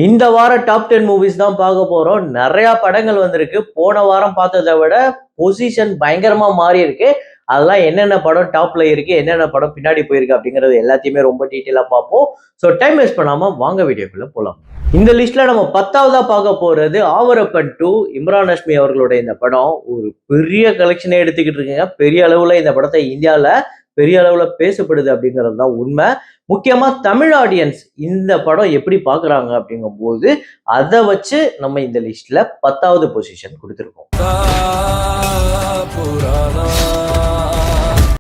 இந்த வாரம் top 10 movies தான் பார்க்க போறோம். நிறைய படங்கள் வந்திருக்கு. போன வாரம் பார்த்ததை விட பொசிஷன் பயங்கரமா மாறி இருக்கு. அதெல்லாம் என்னென்ன படம் டாப்ல இருக்கு, என்னென்ன படம் பின்னாடி போயிருக்கு அப்படிங்கிறது எல்லாத்தையுமே ரொம்ப டீட்டெயிலா பார்ப்போம். ஸோ டைம் வேஸ்ட் பண்ணாம வாங்க வீடியோக்குள்ள போலாம். இந்த லிஸ்ட்ல நம்ம 10வதா பார்க்க போறது ஆவரப்பன் 2 இம்ரான் ஹஷ்மி அவர்களுடைய இந்த படம் ஒரு பெரிய கலெக்ஷனே எடுத்துக்கிட்டு இருக்குங்க. பெரிய அளவுல இந்த படத்தை இந்தியால பெரிய அளவுல பேசப்படுது அப்படிங்கிறது தான் உண்மை. முக்கியமா தமிழ் ஆடியன்ஸ் இந்த படம் எப்படி பாக்குறாங்க அப்படிங்கும்போது அதை வச்சு நம்ம இந்த லிஸ்ட்ல 10வது பொசிஷன் கொடுத்திருக்கோம்.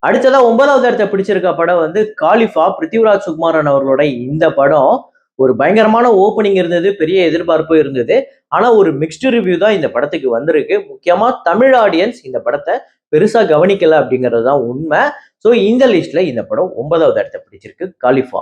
அடுத்ததா 9வது இடத்தை பிடிச்சிருக்க படம் வந்து காலிஃபா, பிருத்திவிராஜ் சுகுமாரன் அவர்களோட இந்த படம் ஒரு பயங்கரமான ஓப்பனிங் இருந்தது, பெரிய எதிர்பார்ப்பு இருந்தது. ஆனா ஒரு மிக்ஸ்டு ரிவ்யூ தான் இந்த படத்துக்கு வந்திருக்கு. முக்கியமா தமிழ் ஆடியன்ஸ் இந்த படத்தை பெருசா கவனிக்கல அப்படிங்கிறது தான் உண்மை. ஸோ இந்த லிஸ்ட்ல இந்த படம் 9வது இடத்தை பிடிச்சிருக்கு காலிஃபா.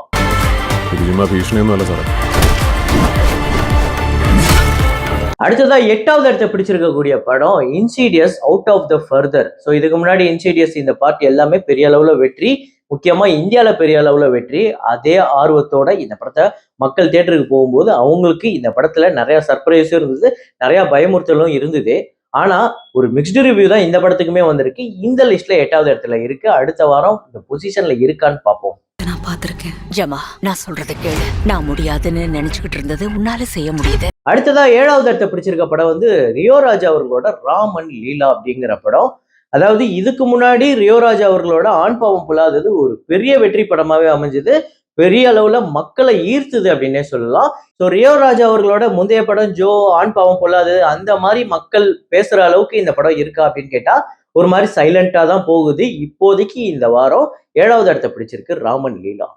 அடுத்ததா 8வது இடத்தை பிடிச்சிருக்கக்கூடிய படம் Insidious out of the further. So இதுக்கு முன்னாடி இன்சீடியஸ் இந்த பார்ட் எல்லாமே பெரிய அளவுல வெற்றி, முக்கியமா இந்தியால பெரிய அளவுல வெற்றி. அதே ஆர்வத்தோட இந்த படத்தை மக்கள் தியேட்டருக்கு போகும்போது அவங்களுக்கு இந்த படத்துல நிறைய சர்ப்ரைஸும் இருந்தது, நிறைய பயமுறுத்தலும் இருந்தது. ஆனா ஒரு மிக்ஸ்டு ரிவ்யூ தான் இந்த படத்துக்குமே வந்திருக்கு. இந்த லிஸ்ட்ல 8வது இடத்துல இருக்கு. அடுத்த வாரம் இந்த பொசிஷன்ல இருக்கான்னு பார்ப்போம். நான் பார்த்திருக்கேன் ஜமா, நான் சொல்றதை கேளு. நான் முடியாதுன்னு நினைச்சுக்கிட்டு இருந்தது உன்னால செய்ய முடியுது. அடுத்ததா 7வது இடத்தை பிடிச்சிருக்க படம் வந்து ரியோ ராஜா அவர்களோட ராமன் லீலா அப்படிங்கிற படம். அதாவது இதுக்கு முன்னாடி ரியோ ராஜா அவர்களோட ஆண் பாவம் புல்லாதது ஒரு பெரிய வெற்றி படமாவே அமைஞ்சது, பெரிய அளவுல மக்களை ஈர்த்துது அப்படின்னே சொல்லலாம். ஸோ ரியோ ராஜா அவர்களோட முந்தைய படம் ஜோ, ஆண் பாவம் பொல்லாதது அந்த மாதிரி மக்கள் பேசுற அளவுக்கு இந்த படம் இருக்கா அப்படின்னு கேட்டா ஒரு மாதிரி சைலண்டா தான் போகுது. இப்போதைக்கு இந்த வாரம் 7வது இடத்தை பிடிச்சிருக்கு ராமன் லீலா.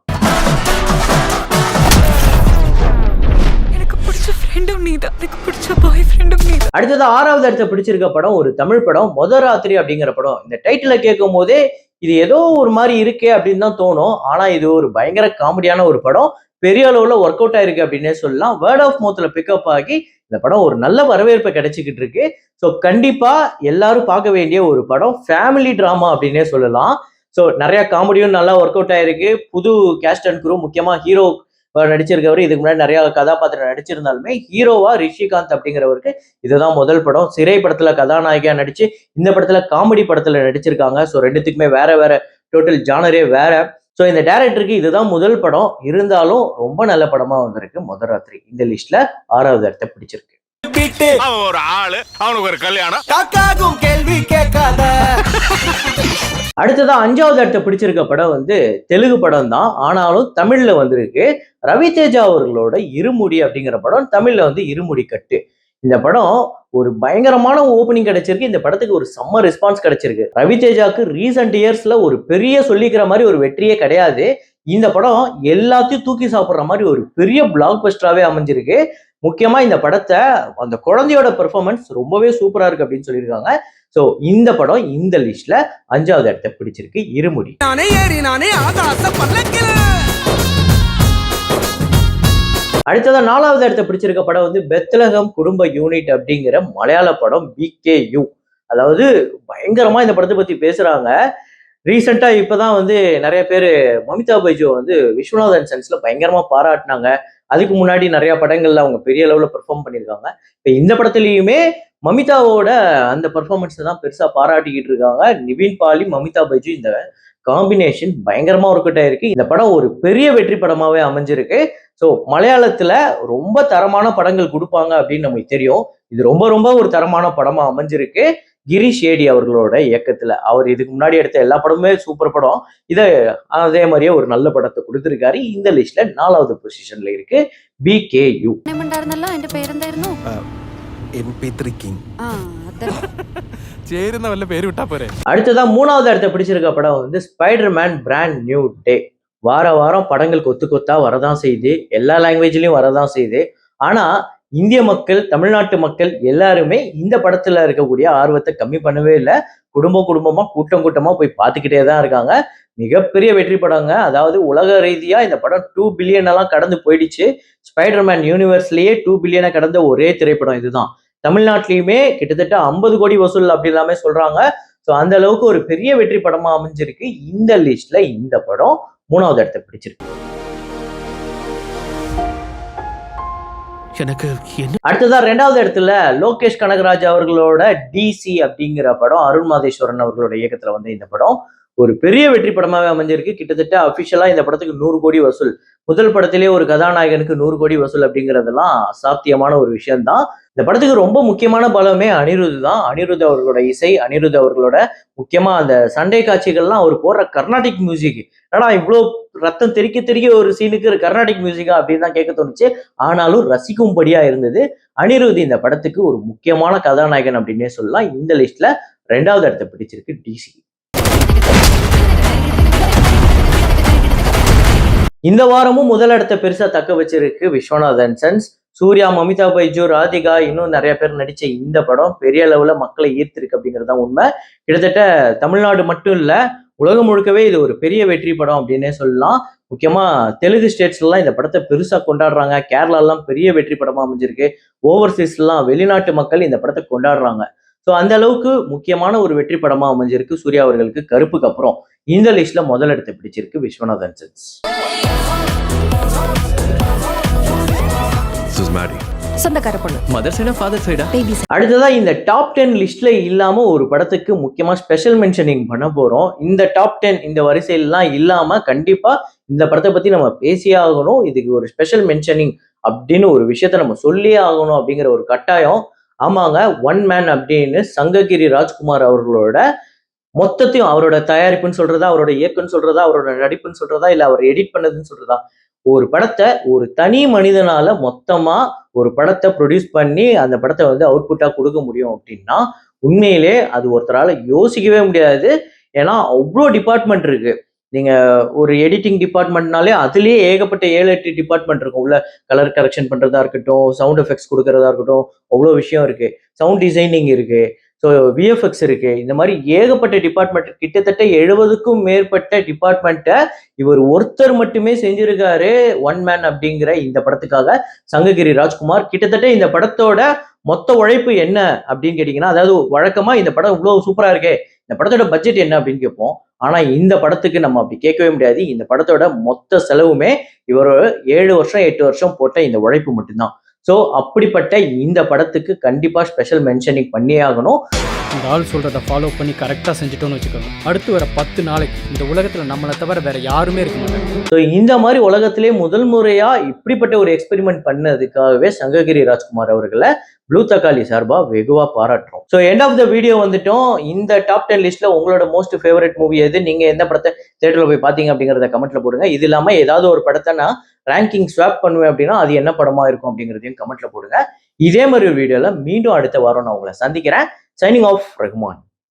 அடுத்தது 6வது இடத்தை பிடிச்சிருக்க படம் ஒரு தமிழ் படம் மொதராத்திரி அப்படிங்கிற படம். இந்த டைட்டில கேட்கும் போதே இது ஏதோ ஒரு மாதிரி இருக்கே அப்படின்னு தான் தோணும். ஆனா இது ஒரு பயங்கர காமெடியான ஒரு படம், பெரிய அளவுல ஒர்க் அவுட் ஆயிருக்கு அப்படின்னே சொல்லலாம். வேர்ட் ஆஃப் மவுத்ல பிக்கப் ஆகி இந்த படம் ஒரு நல்ல வரவேற்பை கிடைச்சிக்கிட்டு இருக்கு. ஸோ கண்டிப்பா எல்லாரும் பார்க்க வேண்டிய ஒரு படம், ஃபேமிலி டிராமா அப்படின்னே சொல்லலாம். ஸோ நிறைய காமெடியும் நல்லா ஒர்க் அவுட் ஆயிருக்கு. புது கேஸ்ட் அண்ட் குரூ, முக்கியமா ஹீரோ நடிச்சிருக்கவர். இதுக்கு முன்னாடி நிறைய கதாபாத்திரம் நடிச்சிருந்தாலுமே ஹீரோவா ரிஷிகாந்த் அப்படிங்கிறவருக்கு இதுதான் முதல் படம். சிறை படத்துல கதாநாயகியா நடிச்சு இந்த படத்துல காமெடி படத்துல நடிச்சிருக்காங்க. ஸோ ரெண்டுத்துக்குமே வேற வேற டோட்டல் ஜானரே வேற. ஸோ இந்த டைரக்டருக்கு இதுதான் முதல் படம், இருந்தாலும் ரொம்ப நல்ல படமா வந்திருக்கு மொதராத்திரி. இந்த லிஸ்ட்ல 6வது இடத்தை பிடிச்சிருக்கு. ஒரு ஆளு, அவனுக்கு ஒரு கல்யாணம், கேள்வி கேட்காத. அடுத்ததான் 5வது இடத்தை பிடிச்சிருக்க படம் வந்து தெலுங்கு படம் தான், ஆனாலும் தமிழ்ல வந்திருக்கு. ரவிதேஜா அவர்களோட இருமுடி அப்படிங்கிற படம், தமிழ்ல வந்து இருமுடி கட்டு. இந்த படம் ஒரு பயங்கரமான ஓப்பனிங் கிடைச்சிருக்கு. இந்த படத்துக்கு ஒரு செம்ம ரெஸ்பான்ஸ் கிடைச்சிருக்கு. ரவிதேஜாக்கு ரீசன்ட் இயர்ஸ்ல ஒரு பெரிய சொல்லிக்கிற மாதிரி ஒரு வெற்றியே கிடையாது. இந்த படம் எல்லாத்தையும் தூக்கி சாப்பிடுற மாதிரி ஒரு பெரிய பிளாக் பஸ்டராகவே அமைஞ்சிருக்கு. முக்கியமா இந்த படத்தை அந்த குழந்தையோட பெர்ஃபார்மன்ஸ் ரொம்பவே சூப்பரா இருக்கு அப்படின்னு சொல்லியிருக்காங்க. சோ இந்த படம் இந்த லிஸ்ட்ல 5வது இடத்தை பிடிச்சிருக்கு, இருமுடி. அடுத்ததா 4வது இடத்தை பிடிச்சிருக்க படம் வந்து பெத்லகம் குடும்ப யூனிட் அப்படிங்கிற மலையாள படம் BKU. அதாவது பயங்கரமா இந்த படத்தை பத்தி பேசுறாங்க. ரீசெண்டா இப்பதான் வந்து நிறைய பேர் மமிதா பைஜோ வந்து விஸ்வநாதன் சென்ஸ்ல பயங்கரமா பாராட்டினாங்க. அதுக்கு முன்னாடி நிறைய படங்கள்ல அவங்க பெரிய அளவுல பெர்ஃபார்ம் பண்ணியிருக்காங்க. இப்ப இந்த படத்துலயுமே மமிதாவோட அந்த பெர்ஃபார்மன்ஸ் தான் பெருசா பாராட்டிக்கிட்டு இருக்காங்க. நிவின் பாலி, மமிதா பைஜு இந்த காம்பினேஷன் பயங்கரமா ஒர்க் அவுட் ஆயிருக்கு. இந்த படம் ஒரு பெரிய வெற்றி படமாவே அமைஞ்சிருக்கு. ஸோ மலையாளத்துல ரொம்ப தரமான படங்கள் கொடுப்பாங்க அப்படின்னு நமக்கு தெரியும். இது ரொம்ப ரொம்ப ஒரு தரமான படமா அமைஞ்சிருக்கு. கிரீஷ் ஏடி அவர்களோட இயக்கத்துல. அவர் இதுக்கு முன்னாடி எடுத்த எல்லா படமுமே சூப்பர் படம். இதை அதே மாதிரியே ஒரு நல்ல படத்தை கொடுத்திருக்காரு. இந்த லிஸ்ட்ல 4வது பொசிஷன்ல இருக்கு BKU. அடுத்ததா 3வது இடத்தை பிடிச்சிருக்க படம் வந்து ஸ்பைடர்மேன் பிராண்ட் நியூ டே. வார வாரம் படங்கள் கொத்து கொத்தா வரதான் செய்யுது, எல்லா லாங்குவேஜ்லயும் வரதான் செய்யுது. ஆனா இந்திய மக்கள், தமிழ்நாட்டு மக்கள் எல்லாருமே இந்த படத்துல இருக்கக்கூடிய ஆர்வத்தை கம்மி பண்ணவே இல்லை. குடும்பமா கூட்டம் கூட்டமா போய் பார்த்துக்கிட்டே தான் இருக்காங்க. மிகப்பெரிய வெற்றி படங்க. அதாவது உலக ரீதியா இந்த படம் 2 பில்லியன் எல்லாம் கடந்து போயிடுச்சு. ஸ்பைடர்மேன் யூனிவர்ஸ்லயே 2 பில்லியனை கடந்த ஒரே திரைப்படம் இதுதான். தமிழ்நாட்டிலையுமே கிட்டத்தட்ட 50 கோடி வசூல் அப்படி எல்லாமே சொல்றாங்க. ஸோ அந்த அளவுக்கு ஒரு பெரிய வெற்றி படமா அமைஞ்சிருக்கு. இந்த லிஸ்ட்ல இந்த படம் 3வது இடத்தை பிடிச்சிருக்கு. எனக்கு என்ன அடுத்ததா 2வது இடத்துல லோகேஷ் கனகராஜ் அவர்களோட டிசி அப்படிங்கிற படம், அருண் மாதேஸ்வரன் அவர்களோட இயக்கத்துல வந்து இந்த படம் ஒரு பெரிய வெற்றி படமாவே அமைஞ்சிருக்கு. கிட்டத்தட்ட அபிஷியலா இந்த படத்துக்கு 100 கோடி வசூல். முதல் படத்திலே ஒரு கதாநாயகனுக்கு 100 கோடி வசூல் அப்படிங்கிறதெல்லாம் சாத்தியமான ஒரு விஷயம் தான். இந்த படத்துக்கு ரொம்ப முக்கியமான பலமே அனிருத் தான். அனிருத் அவர்களோட இசை, அனிருத் அவர்களோட முக்கியமா அந்த சண்டை காட்சிகள்லாம் அவர் போடுற கர்நாடிக் மியூசிக். ஏன்னா இவ்வளோ ரத்தம் தெறிக்க தெறிக்க ஒரு சீனுக்கு கர்நாடிக் மியூசிக்கா அப்படின்னு தான் கேட்க தோணுச்சு. ஆனாலும் ரசிக்கும்படியா இருந்தது. அனிருத் இந்த படத்துக்கு ஒரு முக்கியமான கதாநாயகன் அப்படின்னே சொல்லலாம். இந்த லிஸ்ட்ல 2வது இடத்தை பிடிச்சிருக்கு டிசி. இந்த வாரமும் முதல் இடத்தை பெருசா தக்க வச்சிருக்கு விஸ்வநாதன் சன்ஸ். சூர்யா, மமிதா பைஜு, ராதிகா இன்னும் நிறைய பேர் நடிச்ச இந்த படம் பெரிய அளவுல மக்களை ஈர்த்திருக்கு அப்படிங்கிறது தான் உண்மை. கிட்டத்தட்ட தமிழ்நாடு மட்டும் இல்ல, உலகம் முழுக்கவே இது ஒரு பெரிய வெற்றி படம் அப்படின்னே சொல்லலாம். முக்கியமா தெலுங்கு ஸ்டேட்ஸ்லாம் இந்த படத்தை பெருசா கொண்டாடுறாங்க. கேரளாலாம் பெரிய வெற்றி படமா அமைஞ்சிருக்கு. ஓவர்சீஸ்லாம் வெளிநாட்டு மக்கள் இந்த படத்தை கொண்டாடுறாங்க. ஸோ அந்த அளவுக்கு முக்கியமான ஒரு வெற்றி படமா அமைஞ்சிருக்கு சூர்யா அவர்களுக்கு. கருப்புக்கு அப்புறம் இந்த லிஸ்ட்ல முதல் இடத்தை பிடிச்சிருக்கு விஸ்வநாதன் சன்ஸ். சொந்தக்கார பொண்ணு. மதர் சைடா ஃபாதர் சைடா? அடுத்ததா இந்த டாப் 10 லிஸ்ட்ல இல்லாம ஒரு படத்துக்கு முக்கியமா ஸ்பெஷல் மென்ஷனிங் பண்ண போறோம். இந்த டாப் 10 இந்த வரிசையெல்லாம் இல்லாம கண்டிப்பா இந்த படத்தை பத்தி நம்ம பேசியே ஆகணும். இதுக்கு ஒரு ஸ்பெஷல் மென்ஷனிங் அப்படின்னு ஒரு விஷயத்த நம்ம சொல்லியே ஆகணும் அப்படிங்கிற ஒரு கட்டாயம். ஆமாங்க, ஒன் மேன் அப்படின்னு சங்ககிரி ராஜ்குமார் அவர்களோட மொத்தத்தையும் அவரோட தயாரிப்புன்னு சொல்றதா, அவரோட இயக்குன்னு சொல்றதா, அவரோட நடிப்புன்னு சொல்றதா, இல்ல அவர் எடிட் பண்ணதுன்னு சொல்றதா, ஒரு படத்தை ஒரு தனி மனிதனால மொத்தமா ஒரு படத்தை ப்ரொடியூஸ் பண்ணி அந்த படத்தை வந்து அவுட்புட்டா கொடுக்க முடியும் அப்படின்னா உண்மையிலே அது ஒருத்தரால யோசிக்கவே முடியாது. ஏன்னா அவ்வளோ டிபார்ட்மெண்ட் இருக்கு. நீங்க ஒரு எடிட்டிங் டிபார்ட்மெண்ட்னாலே அதுலயே ஏகப்பட்ட 7-8 டிபார்ட்மெண்ட் இருக்கும். உள்ள கலர் கரெக்ஷன் பண்றதா இருக்கட்டும், சவுண்ட் எஃபெக்ட்ஸ் கொடுக்கறதா இருக்கட்டும், அவ்வளோ விஷயம் இருக்கு. சவுண்ட் டிசைனிங் இருக்கு, ஸோ விஎஃப்எக்ஸ் இருக்கு. இந்த மாதிரி ஏகப்பட்ட டிபார்ட்மெண்ட், கிட்டத்தட்ட 70க்கும் மேற்பட்ட டிபார்ட்மெண்ட்டை இவர் ஒருத்தர் மட்டுமே செஞ்சிருக்காரு ஒன் மேன் அப்படிங்கிற இந்த படத்துக்காக சங்ககிரி ராஜ்குமார். கிட்டத்தட்ட இந்த படத்தோட மொத்த உழைப்பு என்ன அப்படின்னு கேட்டீங்கன்னா, அதாவது வழக்கமா இந்த படம் இவ்வளவு சூப்பரா இருக்கே, இந்த படத்தோட பட்ஜெட் என்ன அப்படின்னு கேட்போம். ஆனா இந்த படத்துக்கு நம்ம அப்படி கேட்கவே முடியாது. இந்த படத்தோட மொத்த செலவுமே இவர் 7 வருஷம் 8 வருஷம் போட்ட இந்த உழைப்பு மட்டும்தான். ஸோ அப்படிப்பட்ட இந்த படத்துக்கு கண்டிப்பா ஸ்பெஷல் மென்ஷனிங் பண்ணியே ஆகணும். இந்த ஆள் சொல்கிறத ஃபாலோ பண்ணி கரெக்டாக செஞ்சுட்டோன்னு வச்சுக்கோங்க, அடுத்து வர 10 நாளைக்கு இந்த உலகத்தில் நம்மளை தவிர வேற யாருமே இருக்க மாட்டாங்க. ஸோ இந்த மாதிரி உலகத்திலே முதல் முறையா இப்படிப்பட்ட ஒரு எக்ஸ்பெரிமெண்ட் பண்ணதுக்காகவே சங்ககிரி ராஜ்குமார் அவர்களை ப்ளூ தக்காளி சார்பா வெகுவா பாராட்டுறோம். So end of the video வந்துட்டோம். இந்த டாப் 10 லிஸ்ட்ல உங்களோட மோஸ்ட் ஃபேவரட் மூவி எது, நீங்க எந்த படத்தை தியேட்டர்ல போய் பாத்தீங்க அப்படிங்கிறத கமெண்ட்ல போடுங்க. இது இல்லாம ஏதாவது ஒரு படத்தை நான் ரேங்கிங் ஸ்வாப் பண்ணுவேன் அப்படின்னா அது என்ன படமா இருக்கும் அப்படிங்கிறதையும் கமெண்ட்ல போடுங்க. இதே மாதிரி ஒரு வீடியோல மீண்டும் அடுத்த வாரம் நான் உங்களை சந்திக்கிறேன். Signing off Rahman.